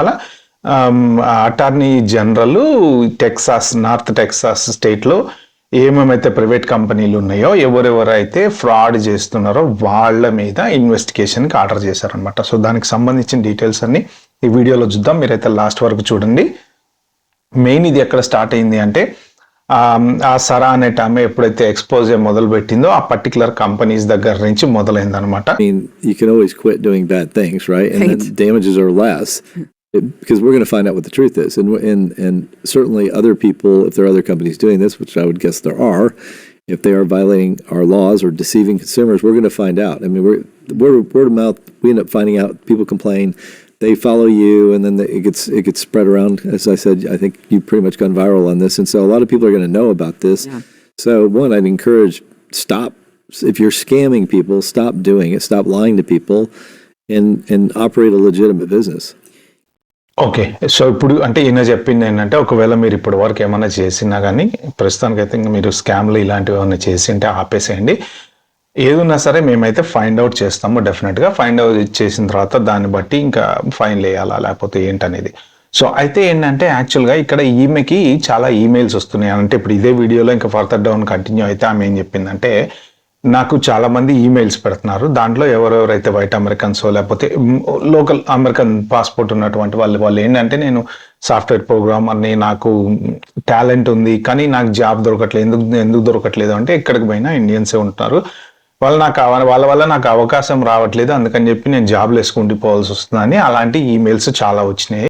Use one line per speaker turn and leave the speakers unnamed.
అలా attorney general north Texas స్టేట్లో ఏమేమైతే private కంపెనీలు ఉన్నాయో ఎవరెవరైతే ఫ్రాడ్ చేస్తున్నారో వాళ్ళ మీద ఇన్వెస్టిగేషన్కి ఆర్డర్ చేశారనమాట. సో దానికి సంబంధించిన డీటెయిల్స్ అన్ని ఈ వీడియోలో చూద్దాం. మీరైతే లాస్ట్ వరకు చూడండి. మెయిన్ ఇది ఎక్కడ స్టార్ట్ అయింది అంటే ఆ సరా అనే ఆమె ఎప్పుడైతే ఎక్స్పోజ్ మొదలు పెట్టిందో ఆ పర్టికులర్ కంపెనీస్ దగ్గర నుంచి మొదలైంది అనమాట.
You can always quit doing bad things, right? And then damages are less. Because we're going to find out what the truth is, and certainly other people, if there are other companies doing this, which I would guess there are, if they are violating our laws or deceiving consumers, we're going to find out. I mean, we're word of mouth. We end up finding out. People complain, they follow you, and then it gets spread around. As I said, I think you've pretty much gone viral on this, and so a lot of people are going to know about this. Yeah. So one, I'd encourage stop. If you're scamming people, stop doing it. Stop lying to people, and operate a legitimate business.
Okay, so ఇప్పుడు అంటే ఈయన చెప్పింది ఏంటంటే ఒకవేళ మీరు ఇప్పటి వరకు ఏమైనా చేసినా కానీ ప్రస్తుతానికైతే మీరు స్కామ్లు ఇలాంటివి ఏమైనా చేసి ఉంటే ఆపేసేయండి. ఏదున్నా సరే మేమైతే ఫైండ్ అవుట్ చేస్తాము. డెఫినెట్గా ఫైండ్ అవుట్ చేసిన తర్వాత దాన్ని బట్టి ఇంకా ఫైన్ వేయాలా లేకపోతే ఏంటనేది. సో అయితే ఏంటంటే యాక్చువల్గా ఇక్కడ ఈమెకి చాలా ఈమెయిల్స్ వస్తున్నాయి. అంటే ఇప్పుడు ఇదే వీడియోలో ఇంకా ఫర్దర్ డౌన్ కంటిన్యూ అయితే ఆమె ఏం చెప్పిందంటే నాకు చాలా మంది ఈమెయిల్స్ పెడుతున్నారు. దాంట్లో ఎవరెవరైతే వైట్ అమెరికన్సో లేకపోతే లోకల్ అమెరికన్ పాస్పోర్ట్ ఉన్నటువంటి వాళ్ళు ఏంటంటే నేను సాఫ్ట్వేర్ ప్రోగ్రామర్ని, నాకు టాలెంట్ ఉంది కానీ నాకు జాబ్ దొరకట్లేదు. ఎందుకు దొరకట్లేదు అంటే ఎక్కడికి పోయినా ఇండియన్సే ఉంటున్నారు, వాళ్ళ వల్ల నాకు అవకాశం రావట్లేదు, అందుకని చెప్పి నేను జాబ్లు వేసుకుంటూ పోవాల్సి వస్తుందని అలాంటి ఈమెయిల్స్ చాలా వచ్చినాయి.